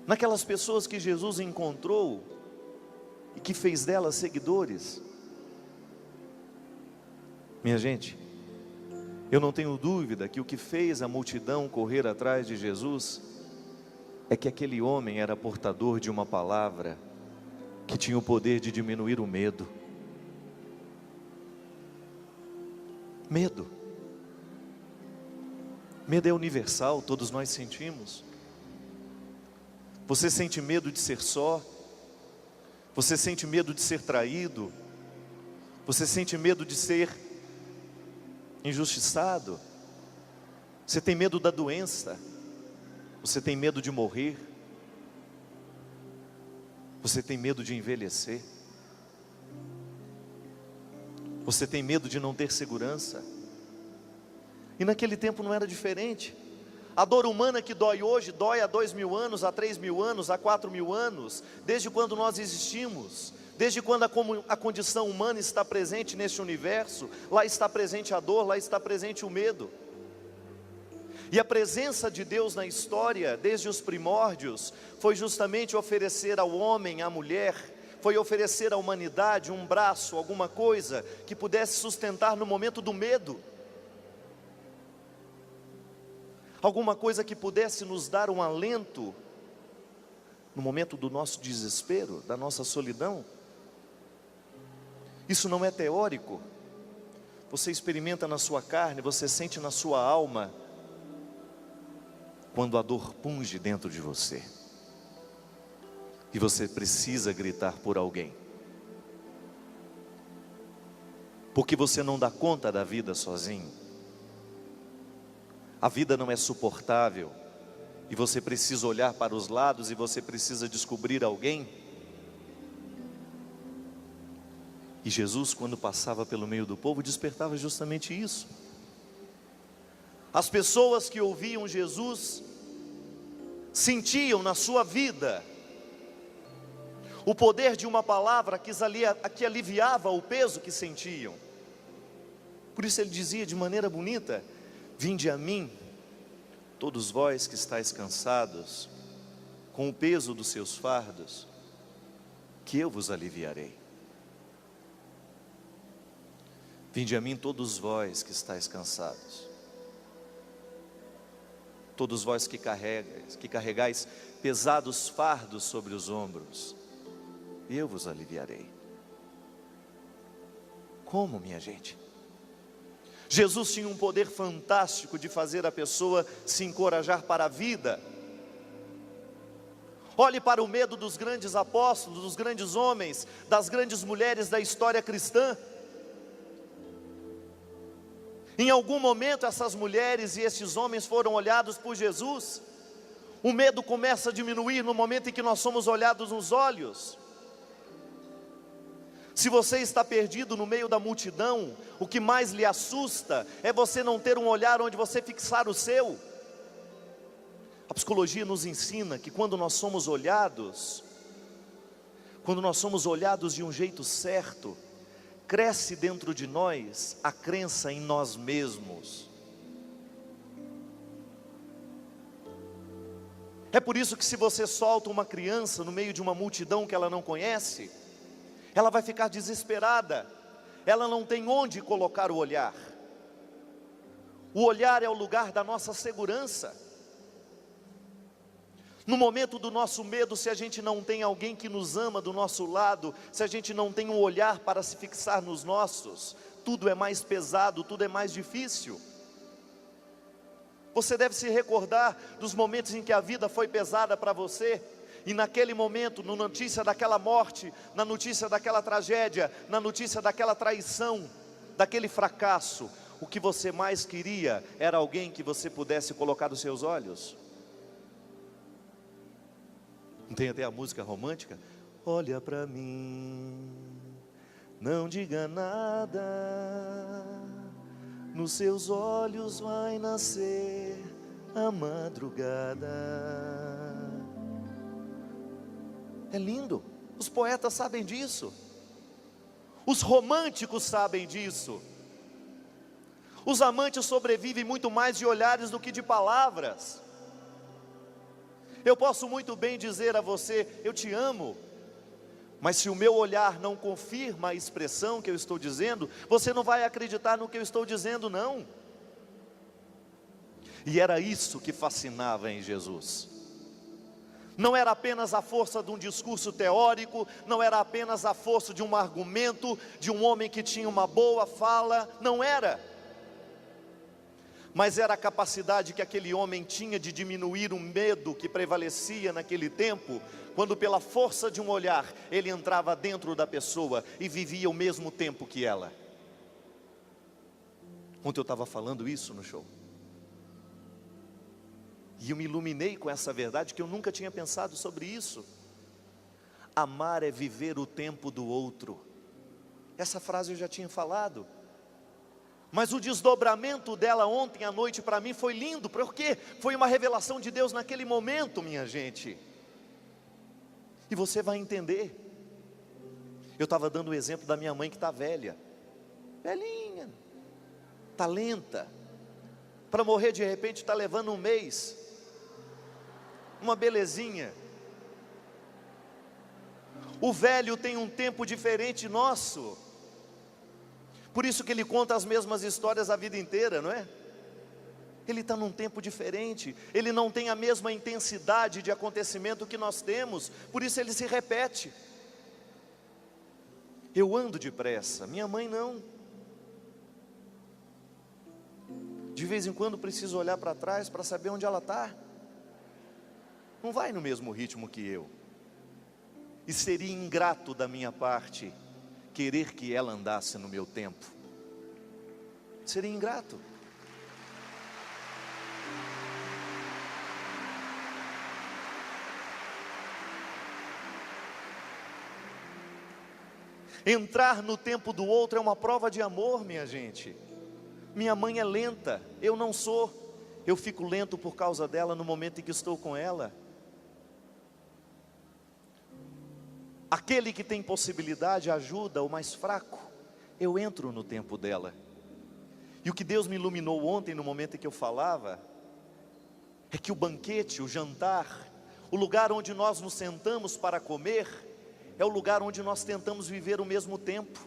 Naquelas pessoas que Jesus encontrou e que fez delas seguidores. Minha gente, eu não tenho dúvida que o que fez a multidão correr atrás de Jesus é que aquele homem era portador de uma palavra que tinha o poder de diminuir o medo. Medo. Medo é universal, todos nós sentimos. Você sente medo de ser só? Você sente medo de ser traído? Você sente medo de ser injustiçado? Você tem medo da doença? Você tem medo de morrer? Você tem medo de envelhecer? Você tem medo de não ter segurança? E naquele tempo não era diferente. A dor humana que dói hoje, dói há 2.000 anos, há 3.000 anos, há 4.000 anos, desde quando nós existimos, desde quando a condição humana está presente neste universo, lá está presente a dor, lá está presente o medo. E a presença de Deus na história, desde os primórdios, foi justamente oferecer ao homem, à mulher, foi oferecer à humanidade um braço, alguma coisa que pudesse sustentar no momento do medo. Alguma coisa que pudesse nos dar um alento no momento do nosso desespero, da nossa solidão. Isso não é teórico. Você experimenta na sua carne, você sente na sua alma, quando a dor punge dentro de você, e você precisa gritar por alguém, porque você não dá conta da vida sozinho. A vida não é suportável, e você precisa olhar para os lados, e você precisa descobrir alguém. E Jesus, quando passava pelo meio do povo, despertava justamente isso. As pessoas que ouviam Jesus, sentiam na sua vida o poder de uma palavra que aliviava o peso que sentiam. Por isso ele dizia de maneira bonita: vinde a mim, todos vós que estáis cansados, com o peso dos seus fardos, que eu vos aliviarei. Vinde a mim todos vós que estáis cansados, todos vós que carregais pesados fardos sobre os ombros, e eu vos aliviarei. Como, minha gente? Jesus tinha um poder fantástico de fazer a pessoa se encorajar para a vida. Olhe para o medo dos grandes apóstolos, dos grandes homens, das grandes mulheres da história cristã. Em algum momento essas mulheres e esses homens foram olhados por Jesus. O medo começa a diminuir no momento em que nós somos olhados nos olhos. Se você está perdido no meio da multidão, o que mais lhe assusta é você não ter um olhar onde você fixar o seu. A psicologia nos ensina que quando nós somos olhados de um jeito certo, cresce dentro de nós a crença em nós mesmos. É por isso que se você solta uma criança no meio de uma multidão que ela não conhece, ela vai ficar desesperada, ela não tem onde colocar o olhar. O olhar é o lugar da nossa segurança. No momento do nosso medo, se a gente não tem alguém que nos ama do nosso lado, se a gente não tem um olhar para se fixar nos nossos, tudo é mais pesado, tudo é mais difícil. Você deve se recordar dos momentos em que a vida foi pesada para você, e naquele momento, na notícia daquela morte, na notícia daquela tragédia, na notícia daquela traição, daquele fracasso, o que você mais queria era alguém que você pudesse colocar os seus olhos. Não tem até a música romântica? Olha para mim, não diga nada, nos seus olhos vai nascer a madrugada. É lindo. Os poetas sabem disso. Os românticos sabem disso. Os amantes sobrevivem muito mais de olhares do que de palavras. Eu posso muito bem dizer a você, eu te amo, mas se o meu olhar não confirma a expressão que eu estou dizendo, você não vai acreditar no que eu estou dizendo, não. E era isso que fascinava em Jesus. Não era apenas a força de um discurso teórico, não era apenas a força de um argumento, de um homem que tinha uma boa fala, não era. Mas era a capacidade que aquele homem tinha de diminuir o medo que prevalecia naquele tempo, quando pela força de um olhar, ele entrava dentro da pessoa e vivia o mesmo tempo que ela. Ontem eu estava falando isso no show. E eu me iluminei com essa verdade que eu nunca tinha pensado sobre isso. Amar é viver o tempo do outro. Essa frase eu já tinha falado. Mas o desdobramento dela ontem à noite para mim foi lindo, porque foi uma revelação de Deus naquele momento, minha gente. E você vai entender. Eu estava dando o exemplo da minha mãe que está velha. Velhinha. Está lenta. Para morrer de repente está levando um mês. Uma belezinha. O velho tem um tempo diferente nosso. Por isso que ele conta as mesmas histórias a vida inteira, não é? Ele está num tempo diferente. Ele não tem a mesma intensidade de acontecimento que nós temos. Por isso ele se repete. Eu ando depressa, minha mãe não. De vez em quando preciso olhar para trás para saber onde ela está. Não vai no mesmo ritmo que eu. E seria ingrato da minha parte querer que ela andasse no meu tempo. Seria ingrato. Entrar no tempo do outro é uma prova de amor, minha gente. Minha mãe é lenta, eu não sou. Eu fico lento por causa dela no momento em que estou com ela. Aquele que tem possibilidade ajuda o mais fraco. Eu entro no tempo dela. E o que Deus me iluminou ontem no momento em que eu falava, é que o banquete, o jantar, o lugar onde nós nos sentamos para comer, é o lugar onde nós tentamos viver o mesmo tempo.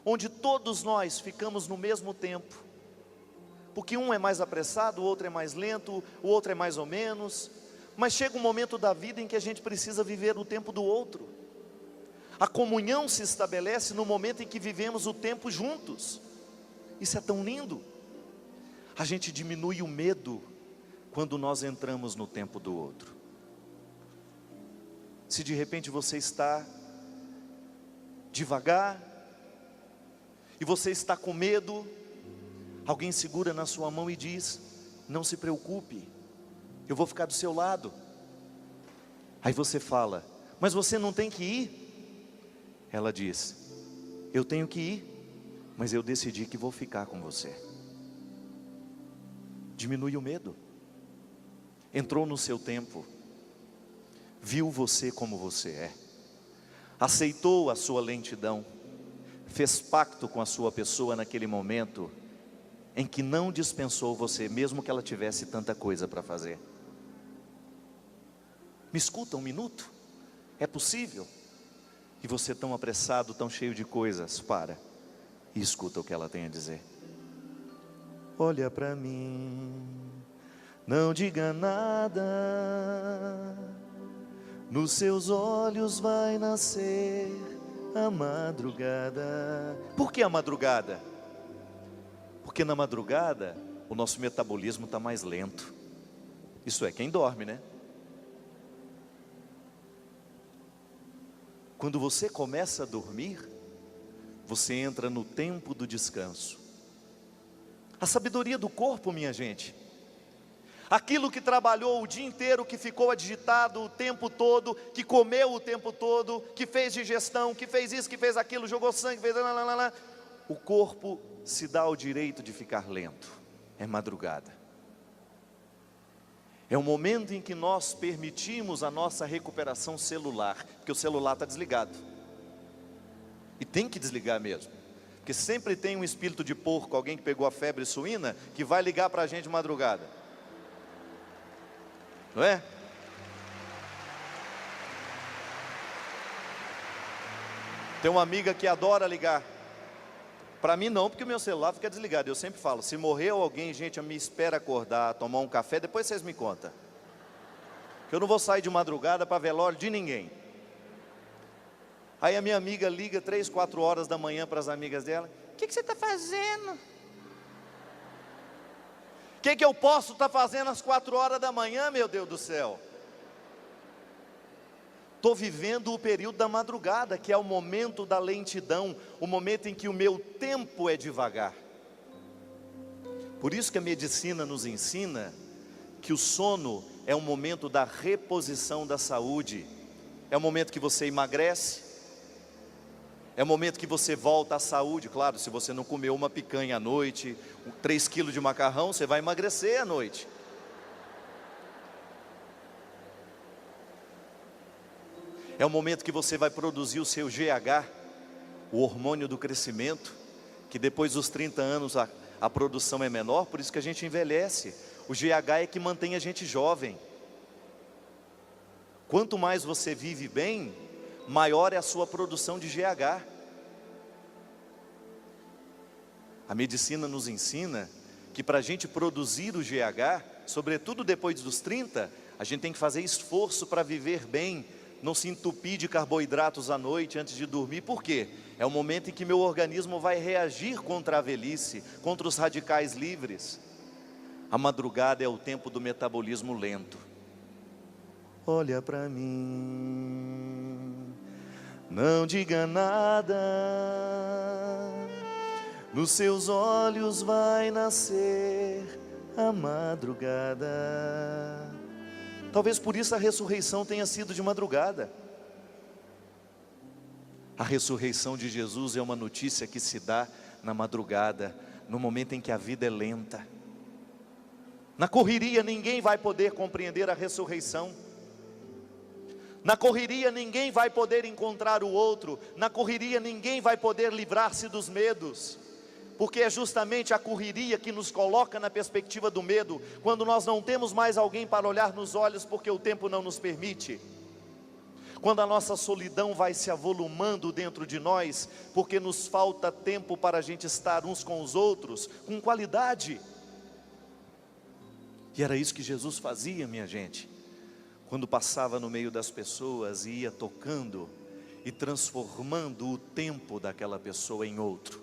Onde todos nós ficamos no mesmo tempo. Porque um é mais apressado, o outro é mais lento, o outro é mais ou menos. Mas chega um momento da vida em que a gente precisa viver o tempo do outro. A comunhão se estabelece no momento em que vivemos o tempo juntos. Isso é tão lindo. A gente diminui o medo quando nós entramos no tempo do outro. Se de repente você está devagar e você está com medo, alguém segura na sua mão e diz: não se preocupe, eu vou ficar do seu lado. Aí você fala: mas você não tem que ir? Ela diz: eu tenho que ir, mas eu decidi que vou ficar com você. Diminui o medo. Entrou no seu tempo. Viu você como você é. Aceitou a sua lentidão. Fez pacto com a sua pessoa naquele momento em que não dispensou você, mesmo que ela tivesse tanta coisa para fazer. Me escuta um minuto? É possível? E você tão apressado, tão cheio de coisas, para e escuta o que ela tem a dizer. Olha para mim, não diga nada, nos seus olhos vai nascer a madrugada. Por que a madrugada? Porque na madrugada o nosso metabolismo está mais lento. Isso é, quem dorme, né? Quando você começa a dormir, você entra no tempo do descanso. A sabedoria do corpo, minha gente. Aquilo que trabalhou o dia inteiro, que ficou agitado o tempo todo, que comeu o tempo todo, que fez digestão, que fez isso, que fez aquilo, jogou sangue, fez lá. O corpo se dá o direito de ficar lento. É madrugada. É o momento em que nós permitimos a nossa recuperação celular, porque o celular está desligado, e tem que desligar mesmo, porque sempre tem um espírito de porco, alguém que pegou a febre suína, que vai ligar para a gente de madrugada, não é? Tem uma amiga que adora ligar. Para mim não, porque o meu celular fica desligado. Eu sempre falo, se morreu alguém, gente, me espera acordar, tomar um café, depois vocês me contam. Que eu não vou sair de madrugada para velório de ninguém. Aí a minha amiga liga 3, 4 horas da manhã para as amigas dela. O que você está fazendo? O que eu posso estar fazendo às 4 horas da manhã, meu Deus do céu? Estou vivendo o período da madrugada, que é o momento da lentidão, o momento em que o meu tempo é devagar. Por isso que a medicina nos ensina que o sono é um momento da reposição da saúde, é o momento que você emagrece, é o momento que você volta à saúde. Claro, se você não comeu uma picanha à noite, 3 quilos de macarrão, você vai emagrecer à noite. É o momento que você vai produzir o seu GH, o hormônio do crescimento, que depois dos 30 anos a produção é menor, por isso que a gente envelhece. O GH é que mantém a gente jovem. Quanto mais você vive bem, maior é a sua produção de GH. A medicina nos ensina que para a gente produzir o GH, sobretudo depois dos 30, a gente tem que fazer esforço para viver bem, não se entupir de carboidratos à noite antes de dormir. Por quê? É o momento em que meu organismo vai reagir contra a velhice, contra os radicais livres. A madrugada é o tempo do metabolismo lento. Olha para mim, não diga nada, nos seus olhos vai nascer a madrugada. Talvez por isso a ressurreição tenha sido de madrugada. A ressurreição de Jesus é uma notícia que se dá na madrugada, no momento em que a vida é lenta. Na correria ninguém vai poder compreender a ressurreição. Na correria ninguém vai poder encontrar o outro. Na correria ninguém vai poder livrar-se dos medos. Porque é justamente a correria que nos coloca na perspectiva do medo, quando nós não temos mais alguém para olhar nos olhos, porque o tempo não nos permite. Quando a nossa solidão vai se avolumando dentro de nós, porque nos falta tempo para a gente estar uns com os outros, com qualidade. E era isso que Jesus fazia, minha gente, quando passava no meio das pessoas e ia tocando e transformando o tempo daquela pessoa em outro.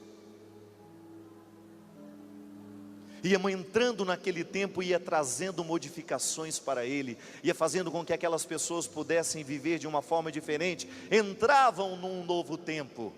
Ia entrando naquele tempo, ia trazendo modificações para ele, ia fazendo com que aquelas pessoas pudessem viver de uma forma diferente, entravam num novo tempo.